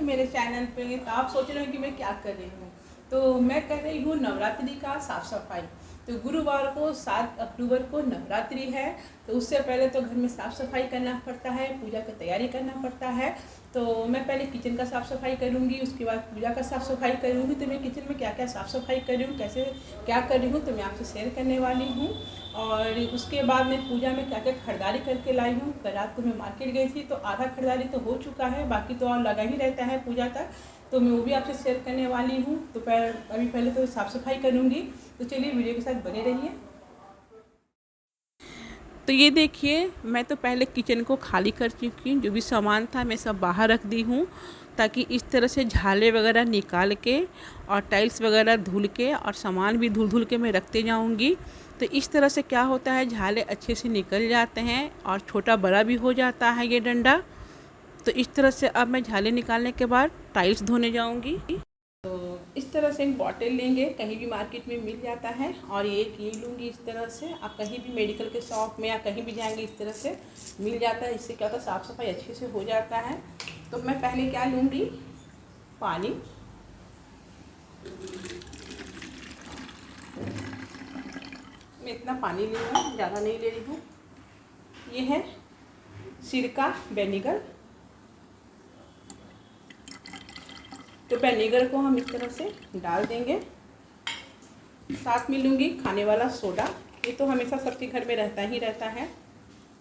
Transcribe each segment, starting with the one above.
मेरे चैनल पे। तो आप सोच रहे हो कि मैं क्या कर रही हूँ। तो मैं कर रही हूँ नवरात्रि का साफ़ सफाई। तो गुरुवार को 7 अक्टूबर को नवरात्रि है। तो उससे पहले तो घर में साफ़ सफाई करना पड़ता है, पूजा की तैयारी करना पड़ता है। तो मैं पहले किचन का साफ़ सफाई करूँगी, उसके बाद पूजा का साफ़ सफाई करूँगी। तो मैं किचन में क्या क्या साफ़ सफाई कर रही हूँ, कैसे क्या कर रही हूँ, तो मैं आपसे शेयर करने वाली हूँ। और उसके बाद मैं पूजा में क्या क्या खरीदारी करके लाई हूँ। कल रात को मैं मार्केट गई थी, तो आधा खरीदारी तो हो चुका है, बाकी तो और लगा ही रहता है पूजा तक। तो मैं वो भी आपसे शेयर करने वाली हूँ। तो अभी पहले तो साफ़ सफाई करूँगी। तो चलिए वीडियो के साथ बने रहिए। तो ये देखिए, मैं तो पहले किचन को खाली कर चुकी हूँ। जो भी सामान था मैं सब बाहर रख दी हूँ, ताकि इस तरह से झाले वगैरह निकाल के और टाइल्स वगैरह धुल के और सामान भी धुल धुल के मैं रखते जाऊँगी। तो इस तरह से क्या होता है, झाले अच्छे से निकल जाते हैं और छोटा बड़ा भी हो जाता है ये डंडा। तो इस तरह से अब मैं झाले निकालने के बाद टाइल्स धोने जाऊँगी। तो इस तरह से एक बॉटल लेंगे, कहीं भी मार्केट में मिल जाता है। और एक ये लूँगी इस तरह से, आप कहीं भी मेडिकल के शॉप में या कहीं भी जाएंगे इस तरह से मिल जाता है। इससे क्या होता है, साफ़ सफाई अच्छे से हो जाता है। तो मैं पहले क्या लूँगी, पानी। मैं इतना पानी ले रही हूँ, ज़्यादा नहीं ले रही हूँ। ये है सिरका, विनेगर। तो विनेगर को हम इस तरह से डाल देंगे। साथ में लूँगी खाने वाला सोडा, ये तो हमेशा सबके घर में रहता ही रहता है।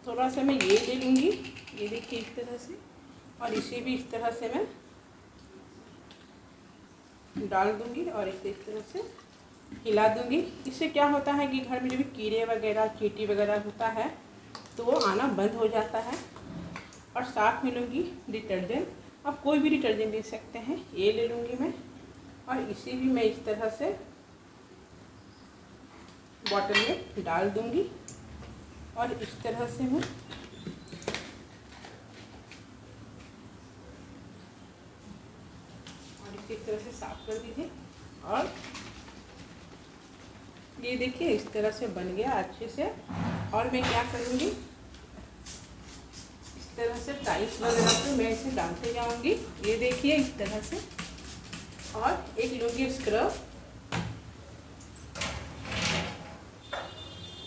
थोड़ा सा मैं ये ले लूँगी, ये देखिए इस तरह से। और इसे भी इस तरह से मैं डाल दूँगी और इसे इस तरह से हिला दूँगी। इससे क्या होता है कि घर में जो भी कीड़े वगैरह, चींटी वगैरह होता है तो वो आना बंद हो जाता है। और साथ में लूँगी डिटर्जेंट, आप कोई भी डिटर्जेंट ले सकते हैं, ये ले लूँगी मैं। और इसे भी मैं इस तरह से बॉटल में डाल दूँगी और इस तरह से मैं और इसे इस तरह से साफ कर दीजिए। और ये देखिए इस तरह से बन गया अच्छे से। और मैं क्या करूँगी, इस तरह से टाइल्स वगैरह पे मैं इसे डालते जाऊँगी, ये देखिए इस तरह से। और एक लूँगी स्क्रब,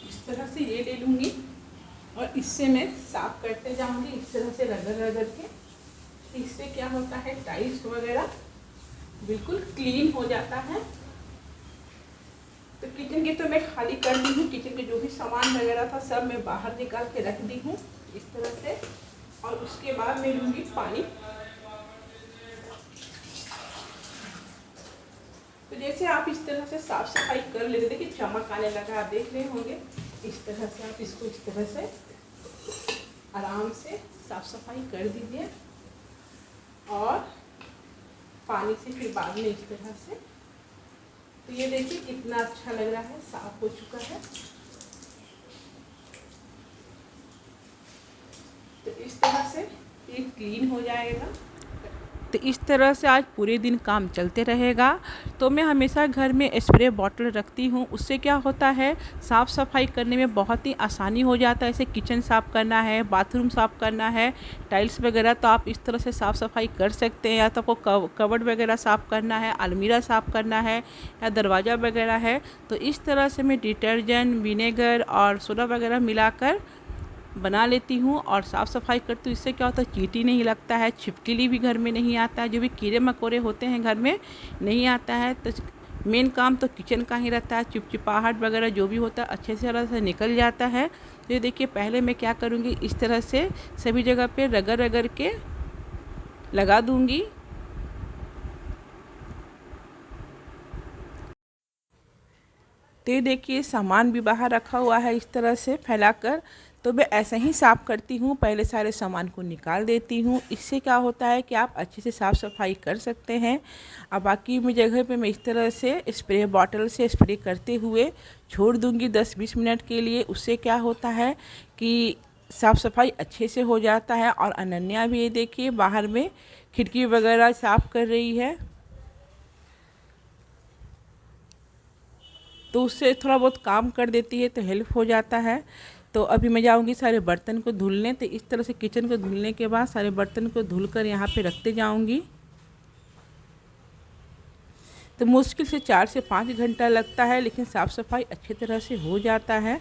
इस तरह से ये ले लूँगी और इससे मैं साफ करते जाऊँगी इस तरह से रगड़ रगड़ के। इससे क्या होता है, टाइल्स वगैरह बिल्कुल क्लीन हो जाता है। तो किचन की तो मैं खाली कर दी हूँ, किचन के जो भी सामान वगैरह था सब मैं बाहर निकाल के रख दी हूँ इस तरह से। और उसके बाद मैं लूँगी पानी। तो जैसे आप इस तरह से साफ सफाई कर लेते, देखिए चमक आने लगा, आप देख रहे होंगे। इस तरह से आप इसको इस तरह से आराम से साफ सफाई कर दीजिए। और पानी से फिर बाद में इस तरह से। तो ये देखिए कितना अच्छा लग रहा है, साफ हो चुका है। तो इस तरह से ये क्लीन हो जाएगा। तो इस तरह से आज पूरे दिन काम चलते रहेगा। तो मैं हमेशा घर में स्प्रे बॉटल रखती हूँ, उससे क्या होता है, साफ़ सफाई करने में बहुत ही आसानी हो जाता है। जैसे किचन साफ़ करना है, बाथरूम साफ़ करना है, टाइल्स वगैरह, तो आप इस तरह से साफ़ सफाई कर सकते हैं। या तो आपको कबर्ड वगैरह साफ़ करना है, अलमीरा साफ़ करना है, या दरवाज़ा वगैरह है, तो इस तरह से मैं डिटर्जेंट, विनेगर और सोडा वगैरह मिलाकर बना लेती हूँ और साफ़ सफाई करती हूँ। इससे क्या होता है, चींटी नहीं लगता है, छिपकली भी घर में नहीं आता है, जो भी कीड़े मकोड़े होते हैं घर में नहीं आता है। तो मेन काम तो किचन का ही रहता है, चिपचिपाहट वगैरह जो भी होता है अच्छे से तरह से निकल जाता है। तो ये देखिए पहले मैं क्या करूँगी, इस तरह से सभी जगह पे रगड़ रगड़ के लगा दूँगी। तो ये देखिए सामान भी बाहर रखा हुआ है इस तरह से फैलाकर। तो मैं ऐसे ही साफ़ करती हूँ, पहले सारे सामान को निकाल देती हूँ। इससे क्या होता है कि आप अच्छे से साफ़ सफाई कर सकते हैं। अब बाकी में जगह पे मैं इस तरह से स्प्रे बॉटल से स्प्रे करते हुए छोड़ दूँगी 10-20 मिनट के लिए। उससे क्या होता है कि साफ़ सफाई अच्छे से हो जाता है। और अनन्या भी ये देखिए बाहर में खिड़की वगैरह साफ़ कर रही है, तो उससे थोड़ा बहुत काम कर देती है तो हेल्प हो जाता है। तो अभी मैं जाऊंगी सारे बर्तन को धुलने। तो इस तरह से किचन को धुलने के बाद सारे बर्तन को धुलकर यहाँ पे रखते जाऊंगी। तो मुश्किल से 4 से 5 घंटा लगता है, लेकिन साफ़ सफाई अच्छी तरह से हो जाता है।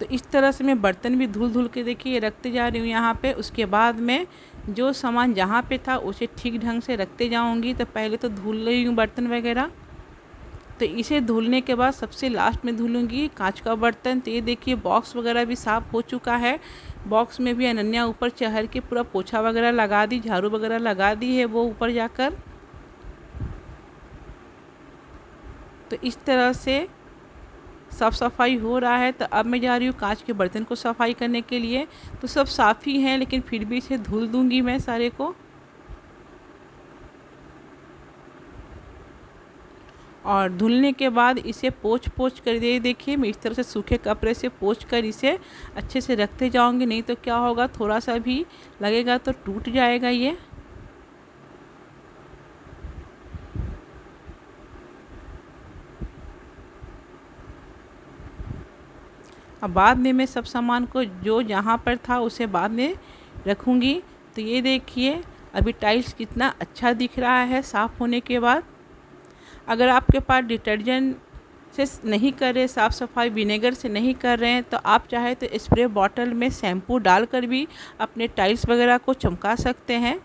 तो इस तरह से मैं बर्तन भी धुल धुल के देखिए रखते जा रही हूँ यहाँ पे। उसके बाद मैं जो सामान जहाँ पे था उसे ठीक ढंग से रखते जाऊँगी। तो पहले तो धुल रही हूँ बर्तन वगैरह, तो इसे धुलने के बाद सबसे लास्ट में धुलूँगी कांच का बर्तन। तो ये देखिए बॉक्स वगैरह भी साफ़ हो चुका है। बॉक्स में भी अनन्या ऊपर चढ़ के पूरा पोछा वगैरह लगा दी, झाड़ू वगैरह लगा दी है वो ऊपर जाकर। तो इस तरह से साफ़ सफाई हो रहा है। तो अब मैं जा रही हूँ कांच के बर्तन को सफाई करने के लिए। तो सब साफ़ ही हैं, लेकिन फिर भी इसे धुल दूँगी मैं सारे को। और धुलने के बाद इसे पोंछ पोंछ कर दे देखिए मैं इस तरह से सूखे कपड़े से पोंछ कर इसे अच्छे से रखते जाऊंगी, नहीं तो क्या होगा थोड़ा सा भी लगेगा तो टूट जाएगा ये। अब बाद में मैं सब सामान को जो जहाँ पर था उसे बाद में रखूँगी। तो ये देखिए अभी टाइल्स कितना अच्छा दिख रहा है साफ़ होने के बाद। अगर आपके पास डिटर्जेंट से नहीं कर रहे साफ़ सफाई, विनेगर से नहीं कर रहे हैं, तो आप चाहे तो स्प्रे बॉटल में शैम्पू डालकर भी अपने टाइल्स वगैरह को चमका सकते हैं।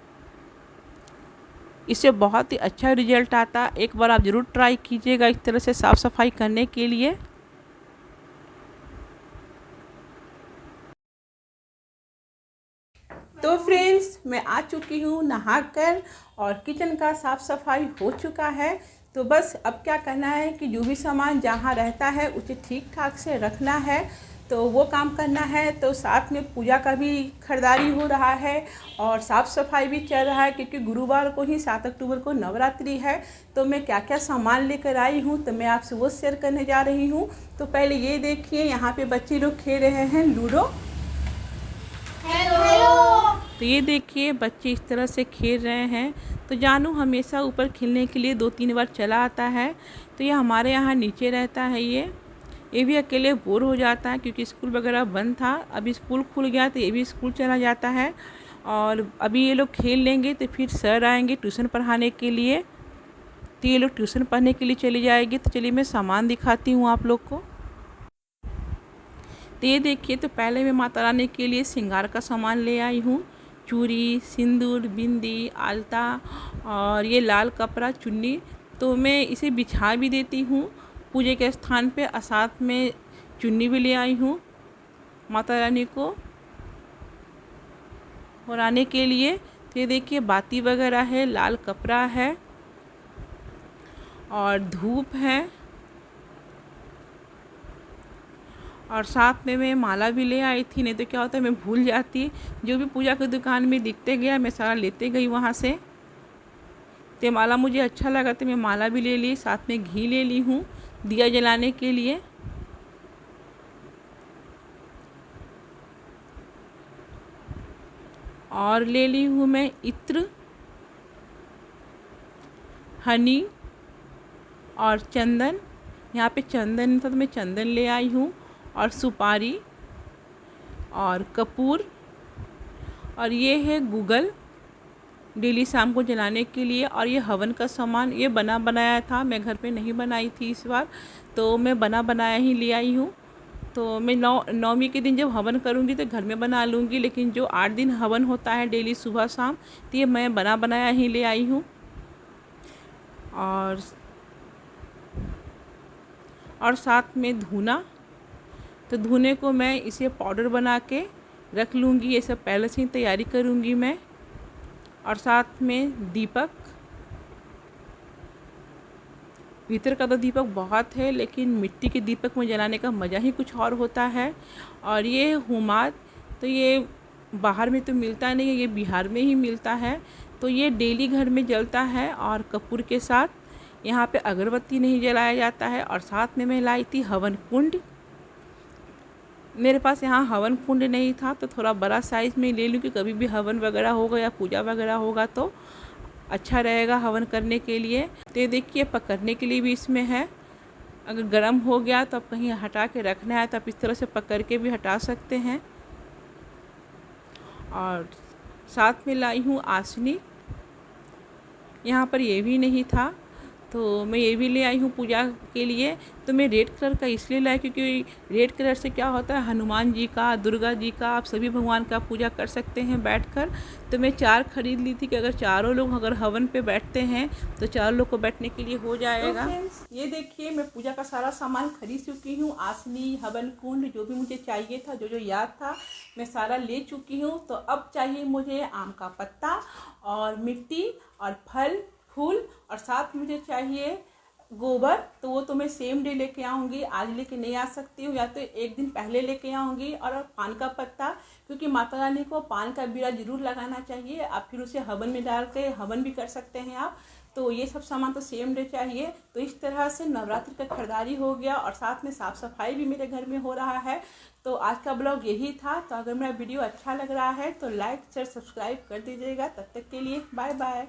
इससे बहुत ही अच्छा रिजल्ट आता है। एक बार आप ज़रूर ट्राई कीजिएगा इस तरह से साफ़ सफाई करने के लिए। तो फ्रेंड्स मैं आ चुकी हूँ नहाकर और किचन का साफ़ सफाई हो चुका है। तो बस अब क्या करना है कि जो भी सामान जहाँ रहता है उसे ठीक ठाक से रखना है, तो वो काम करना है। तो साथ में पूजा का भी खरीदारी हो रहा है और साफ़ सफाई भी चल रहा है, क्योंकि गुरुवार को ही 7 अक्टूबर को नवरात्रि है। तो मैं क्या क्या सामान लेकर आई हूँ तो मैं आपसे वो शेयर करने जा रही हूँ। तो पहले ये देखिए यहाँ पे बच्चे लोग खेल रहे हैं लूडो। तो ये देखिए बच्चे इस तरह से खेल रहे हैं। तो जानू हमेशा ऊपर खेलने के लिए 2-3 बार चला आता है। तो ये हमारे यहाँ नीचे रहता है। ये भी अकेले बोर हो जाता है, क्योंकि स्कूल वगैरह बंद था। अभी स्कूल खुल गया तो ये भी स्कूल चला जाता है। और अभी ये लोग खेल लेंगे तो फिर सर आएंगे ट्यूशन पढ़ाने के लिए। तो ये लोग ट्यूशन पढ़ने के लिए चली जाएगी। तो चलिए मैं सामान दिखाती हूँ आप लोग को। तो ये देखिए, तो पहले मैं माता रानी के लिए श्रृंगार का सामान ले आई हूँ। चूड़ी, सिंदूर, बिंदी, आलता और ये लाल कपड़ा चुन्नी। तो मैं इसे बिछा भी देती हूँ पूजे के स्थान पे, और साथ में चुन्नी भी ले आई हूँ माता रानी को ओढ़ाने के लिए। तो ये देखिए बाती वगैरह है, लाल कपड़ा है और धूप है, और साथ में मैं माला भी ले आई थी। नहीं तो क्या होता है मैं भूल जाती, जो भी पूजा की दुकान में दिखते गया मैं सारा लेते गई वहाँ से। तो माला मुझे अच्छा लगा तो मैं माला भी ले ली, साथ में घी ले ली हूँ दिया जलाने के लिए। और ले ली हूँ मैं इत्र, हनी और चंदन। यहाँ पे चंदन था तो मैं चंदन ले आई हूँ, और सुपारी और कपूर, और ये है गूगल डेली शाम को जलाने के लिए। और ये हवन का सामान ये बना बनाया था, मैं घर पे नहीं बनाई थी इस बार, तो मैं बना बनाया ही ले आई हूँ। तो मैं नौमी के दिन जब हवन करूँगी तो घर में बना लूँगी, लेकिन जो 8 दिन हवन होता है डेली सुबह शाम, तो ये मैं बना बनाया ही ले आई हूँ। और साथ में धुना। तो धुने को मैं इसे पाउडर बना के रख लूँगी, ये सब पहले से ही तैयारी करूँगी मैं। और साथ में दीपक, भीतर का तो दीपक बहुत है, लेकिन मिट्टी के दीपक में जलाने का मज़ा ही कुछ और होता है। और ये हुमाद, तो ये बाहर में तो मिलता नहीं है, ये बिहार में ही मिलता है। तो ये डेली घर में जलता है, और कपूर के साथ यहाँ पे अगरबत्ती नहीं जलाया जाता है। और साथ में मैं लाई थी हवन कुंड। मेरे पास यहाँ हवन कुंड नहीं था, तो थोड़ा बड़ा साइज़ में ले लूँ कि कभी भी हवन वगैरह होगा या पूजा वगैरह होगा तो अच्छा रहेगा हवन करने के लिए। तो ये देखिए पकड़ने के लिए भी इसमें है, अगर गर्म हो गया तो आप कहीं हटा के रखना है तो आप इस तरह से पकड़ के भी हटा सकते हैं। और साथ में लाई हूँ आसनी। यहाँ पर ये भी नहीं था तो मैं ये भी ले आई हूँ पूजा के लिए। तो मैं रेड कलर का इसलिए लाई क्योंकि रेड कलर से क्या होता है, हनुमान जी का, दुर्गा जी का, आप सभी भगवान का पूजा कर सकते हैं बैठकर। तो मैं 4 खरीद ली थी कि अगर चारों लोग अगर हवन पे बैठते हैं तो 4 लोग को बैठने के लिए हो जाएगा। तो फ्रेंड्स ये देखिए मैं पूजा का सारा सामान खरीद चुकी हूँ। आसनी, हवन कुंड, जो भी मुझे चाहिए था, जो जो याद था मैं सारा ले चुकी हूँ। तो अब चाहिए मुझे आम का पत्ता और मिट्टी और फल फूल, और साथ मुझे चाहिए गोबर। तो वो तो मैं सेम डे लेके आऊँगी, आज लेके नहीं आ सकती हूँ, या तो एक दिन पहले लेके आऊँगी। और पान का पत्ता, क्योंकि माता रानी को पान का बीड़ा जरूर लगाना चाहिए। आप फिर उसे हवन में डाल के हवन भी कर सकते हैं आप। तो ये सब सामान तो सेम डे चाहिए। तो इस तरह से नवरात्रि का खरीदारी हो गया और साथ में साफ़ सफाई भी मेरे घर में हो रहा है। तो आज का ब्लॉग यही था। तो अगर मेरा वीडियो अच्छा लग रहा है तो लाइक शेयर सब्सक्राइब कर दीजिएगा। तब तक के लिए बाय बाय।